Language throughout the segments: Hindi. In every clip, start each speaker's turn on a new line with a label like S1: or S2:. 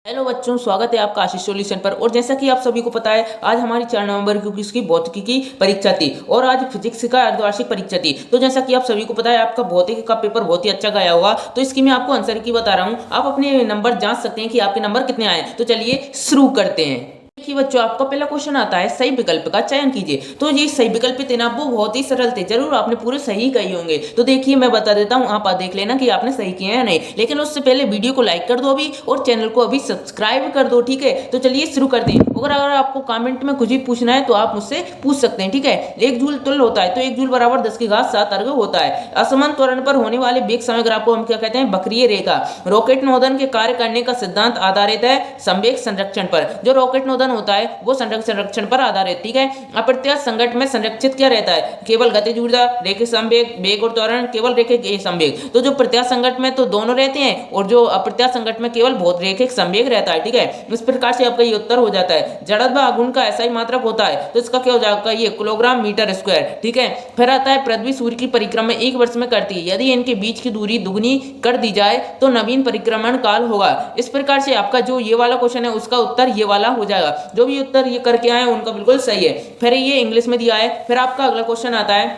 S1: हेलो बच्चों, स्वागत है आपका आशीष सॉल्यूशन पर। और जैसा कि आप सभी को पता है, आज हमारी 4 नवंबर को किसकी भौतिकी की परीक्षा थी और आज फिजिक्स का अर्धवार्षिक परीक्षा थी। तो जैसा कि आप सभी को पता है, आपका भौतिकी का पेपर बहुत ही अच्छा गया होगा। तो इसकी मैं आपको आंसर की बता रहा हूँ, आप अपने नंबर जांच सकते हैं कि आपके नंबर कितने आए। तो चलिए शुरू करते हैं। देखिए बच्चों, आपका पहला क्वेश्चन आता है, सही विकल्प का चयन कीजिए। तो ये सही विकल्प थे ना, वो बहुत ही सरल थे, जरूर आपने पूरे सही कही होंगे। तो देखिए मैं बता देता हूँ, आप देख लेना कि आपने सही किए हैं या नहीं। लेकिन उससे पहले वीडियो को लाइक कर दो अभी, और चैनल को अभी सब्सक्राइब कर दो, ठीक है। तो चलिए शुरू करते हैं। अगर आपको कमेंट में कुछ भी पूछना है तो आप मुझसे पूछ सकते हैं, ठीक है। 1 जूल तुल्य होता है, तो 1 जूल बराबर 10 की घात 7 अर्घ होता है। असमान त्वरण पर होने वाले वेग समय ग्राफ को हम क्या कहते हैं? वक्रीय रेखा। रॉकेट नोदन के कार्य करने का सिद्धांत आधारित है संवेग संरक्षण पर। जो रॉकेट नोदन होता है वो संरक्षण पर आधारित, ठीक है। अप्रत्यास्थ संघट्ट में संरक्षित क्या रहता है? केवल गतिज ऊर्जा, रेखीय संवेग, वेग और त्वरण, केवल रेखीय संवेग। तो जो प्रत्यास्थ संघट्ट में तो दोनों रहते हैं, और जो अप्रत्यास्थ संघट्ट में केवल बहुत रेखिक संवेग रहता है, ठीक है। इस प्रकार से आपका ये उत्तर हो जाता है। जड़त्व आघूर्ण का ऐसा ही मात्रक होता है, तो इसका क्या हो जाएगा? ये किलोग्राम मीटर स्क्वायर, ठीक है। फिर आता है, पृथ्वी सूर्य की परिक्रमा 1 वर्ष में करती है। यदि इनके बीच की दूरी दुगनी कर दी जाए तो नवीन परिक्रमण काल होगा। इस प्रकार से आपका जो ये वाला क्वेश्चन है उसका उत्तर ये वाला हो जाएगा। जो भी उत्तर ये करके आए उनका बिल्कुल सही है। फिर ये इंग्लिश में दिया है। फिर आपका अगला क्वेश्चन आता है,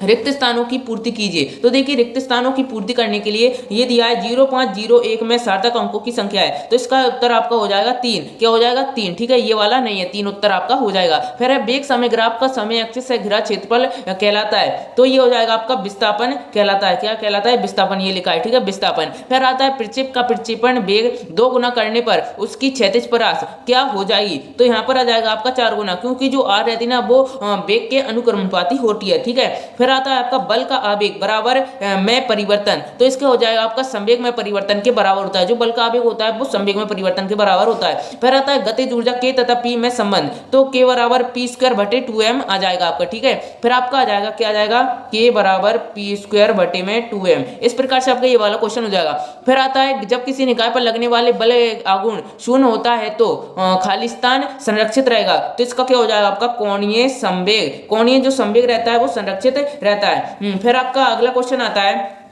S1: रिक्त स्थानों की पूर्ति कीजिए। तो देखिए, रिक्त स्थानों की पूर्ति करने के लिए ये दिया है 0501 में सार्थक अंकों की संख्या है, तो इसका उत्तर आपका हो जाएगा 3। क्या हो जाएगा? 3, ठीक है। ये वाला नहीं है, 3 उत्तर आपका हो जाएगा। फिर है, वेग समय ग्राफ का समय अक्ष से घिरा क्षेत्रफल कहलाता है, तो ये हो जाएगा आपका विस्थापन कहलाता है। क्या कहलाता है? विस्थापन, ये लिखा है, ठीक है, विस्थापन। फिर आता है, प्रक्षेप का प्रक्षेपण वेग 2 गुना करने पर उसकी क्षैतिज परास क्या हो जाएगी? तो यहाँ पर आ जाएगा आपका 4 गुना, क्योंकि जो आर रहती है ना वो वेग के अनुक्रमानुपाती होती है, ठीक है। फिर आता है आपका बल का आवेग बराबर में परिवर्तन, तो इसका हो जाएगा आपका संवेग में परिवर्तन के बराबर होता है। जो बल का आवेग होता है वो संवेग में परिवर्तन के बराबर होता है। फिर आता है गतिज ऊर्जा के तथा पी में संबंध, तो के बराबर पी स्क्वायर बटे 2m आ जाएगा आपका, ठीक है। फिर आपका आ जाएगा, क्या आ जाएगा? के बराबर पी स्क्वायर बटे में 2m। इस प्रकार से आपका ये वाला क्वेश्चन हो जाएगा। फिर आता है, जब किसी निकाय पर लगने वाले बल आघूर्ण शून्य होता है तो खाली स्थान संरक्षित रहेगा, तो इसका क्या हो जाएगा? आपका कोणीय संवेग। कोणीय जो संवेग रहता है वो संरक्षित रहता है। फिर आपका अगला क्वेश्चन आता है,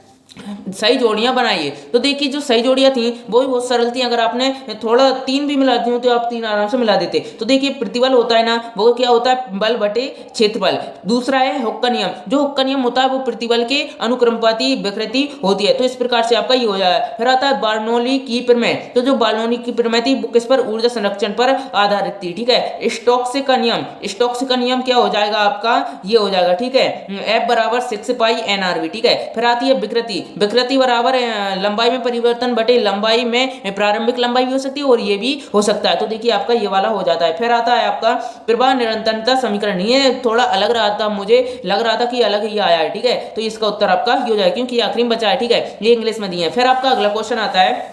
S1: सही जोड़ियां बनाइए। तो देखिए, जो सही जोड़ियां थी वो भी बहुत सरल थी। अगर आपने थोड़ा 3 भी मिला दी तो आप 3 आराम से मिला देते। तो देखिए, प्रतिबल होता है ना, वो क्या होता है? बल बटे क्षेत्रफल। दूसरा है हुक का नियम। जो हुक का नियम होता है वो प्रतिबल के अनुक्रमपाती विकृति होती है, तो इस प्रकार से आपका ये हो जाएगा। फिर आता है बर्नौली की प्रमेय। तो जो बर्नौली की प्रमेय थी वो किस पर? ऊर्जा संरक्षण पर आधारित थी, ठीक है। स्टोक्स का नियम, स्टोक्स का नियम क्या हो जाएगा आपका? ये हो जाएगा, ठीक है। F बराबर 6 पाई NRV, ठीक है। फिर आती है विकृति। विकृति बराबर लंबाई में परिवर्तन बटे लंबाई में प्रारंभिक लंबाई भी हो सकती है और ये भी हो सकता है। तो देखिए आपका ये वाला हो जाता है। फिर आता है आपका प्रवाह निरंतरता समीकरण। ये थोड़ा अलग रहा था, मुझे लग रहा था कि अलग ही आया है, ठीक है। तो इसका उत्तर आपका ये हो जाएगा, क्योंकि आखिरी में बचा है, ठीक है। ये इंग्लिश में दिए हैं। फिर आपका अगला क्वेश्चन आता है,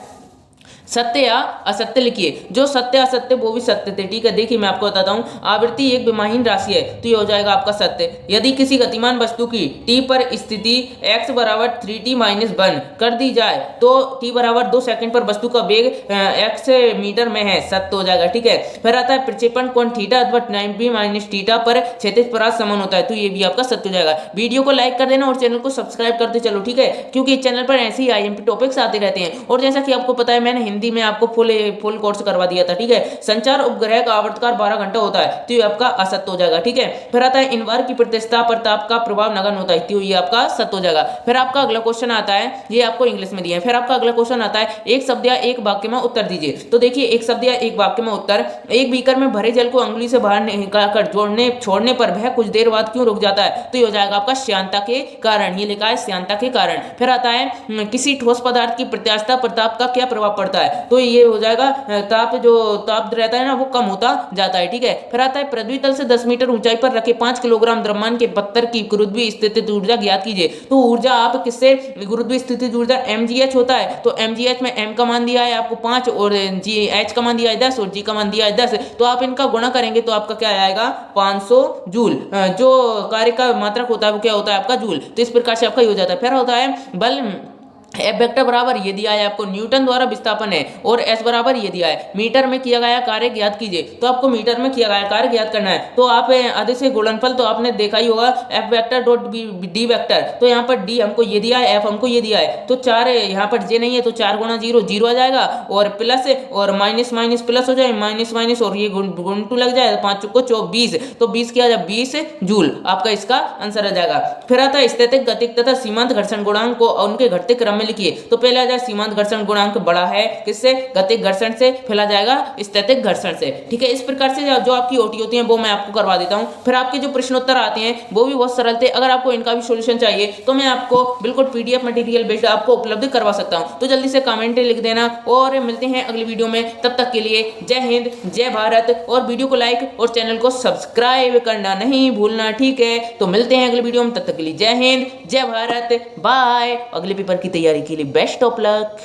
S1: सत्य या असत्य लिखिए। जो सत्य असत्य वो भी सत्य थे, ठीक है। देखिए मैं आपको बताता हूँ, आवृत्ति एक विमाहीन राशि है, तो ये हो जाएगा आपका सत्य। यदि किसी गतिमान वस्तु की t पर स्थिति x बराबर 3t - 1 कर दी जाए तो t बराबर 2 सेकंड पर वस्तु का वेग x मीटर में है, सत्य हो जाएगा, ठीक है। फिर आता है, प्रक्षेपण कोण थीटा अथवा 90 - थीटा पर क्षैतिज परास समान होता है, तो ये भी आपका सत्य हो जाएगा। वीडियो को लाइक कर देना और चैनल को सब्सक्राइब करते चलो, ठीक है, क्योंकि चैनल पर ऐसे ही IMP टॉपिक्स आते रहते हैं। और जैसा कि आपको पता है, मैंने हिंदी में आपको फुल कोर्स करवा दिया था, ठीक है। संचार उपग्रह का आवर्तकाल 12 घंटा होता है, तो ये आपका असत्य हो जाएगा, ठीक है। फिर आता है, इनवार की प्रतिष्ठा पर ताप का प्रभाव नगण्य होता है, तो ये आपका सत्य हो जाएगा। फिर आपका अगला क्वेश्चन आता है, ये आपको इंग्लिश में दिया है। फिर आपका अगला क्वेश्चन आता है, एक शब्द या एक वाक्य में उत्तर दीजिए। तो देखिए, एक शब्द या एक वाक्य में उत्तर। एक बीकर में भरे जल को अंगुली से बाहर निकालकर छोड़ने पर वह कुछ देर बाद क्यों रुक जाता है? तो ये हो जाएगा आपका श्यानता के कारण। ये लिखा है श्यानता के कारण। फिर आता है, किसी ठोस पदार्थ की प्रत्यास्थता पर ताप का क्या प्रभाव पड़ता है? तो ये हो जाएगा, ताप रहता है ना वो कम होता जाता है, ठीक है। फिर आता है, पृथ्वी तल से 10 मीटर ऊंचाई पर रखे 5 किलोग्राम द्रव्यमान के पत्थर की गुरुत्वीय स्थितिज ऊर्जा ज्ञात कीजिए। तो ऊर्जा आप किससे? गुरुत्वीय स्थितिज ऊर्जा mgh होता है, तो mgh में m का मान दिया है आपको 5 और h का मान दिया है 10 और g का मान दिया है 10, तो आप इनका गुणा करेंगे तो आपका क्या आएगा? 500 जूल। जो कार्य का मात्रक होता है वो क्या होता है? आपका जूल। तो इस प्रकार से आपका हो जाता है। फिर होता है, बल एफ वेक्टर बराबर ये दिया है आपको न्यूटन द्वारा विस्थापन है, और एस बराबर ये दिया है मीटर में किया गया कार्य ज्ञात कीजिए। तो आपको मीटर में किया गया कार्य ज्ञात करना है। तो आप अदिश गुणनफल तो आपने देखा ही होगा, F vector dot D vector. तो यहाँ पर डी हमको ये दिया है, एफ हमको ये दिया है, तो 4 यहाँ पर जे नहीं है, तो 4 गुणा 0 0 आ जाएगा, और प्लस और माइनस माइनस प्लस हो जाए, माइनस माइनस और ये गुण टू लग जाए, 5 चुको 20, तो 20 किया जाए 20 जूल, आपका इसका आंसर आ जाएगा। फिर आता है स्थैतिक गतिक तथा सीमांत घर्षण गुणांक को उनके घटते क्रम में लिखिए। तो पहले आ जाए सीमांत घर्षण गुणांक बड़ा है किससे, गतिक घर्षण से, फिर आ जाएगा स्थैतिक घर्षण से। ठीक है, इस प्रकार से जो आपकी ओटी होती है वो मैं आपको करवा देता हूं। फिर आपके जो प्रश्नोत्तर आते हैं वो भी बहुत सरल थे। अगर आपको इनका भी सॉल्यूशन चाहिए तो मैं आपको बिल्कुल पीडीएफ मटेरियल बेस्ड आपको उपलब्ध करवा सकता हूं। तो जल्दी से कमेंट लिख देना, और मिलते हैं अगली वीडियो में। तब तक के लिए जय हिंद, जय भारत, और वीडियो को लाइक और चैनल को सब्सक्राइब करना नहीं भूलना। ठीक है, तो मिलते हैं अगली वीडियो में। तब तक के लिए जय हिंद, जय भारत, बाय। अगले पेपर की तैयारी के लिए बेस्ट ऑफ लक।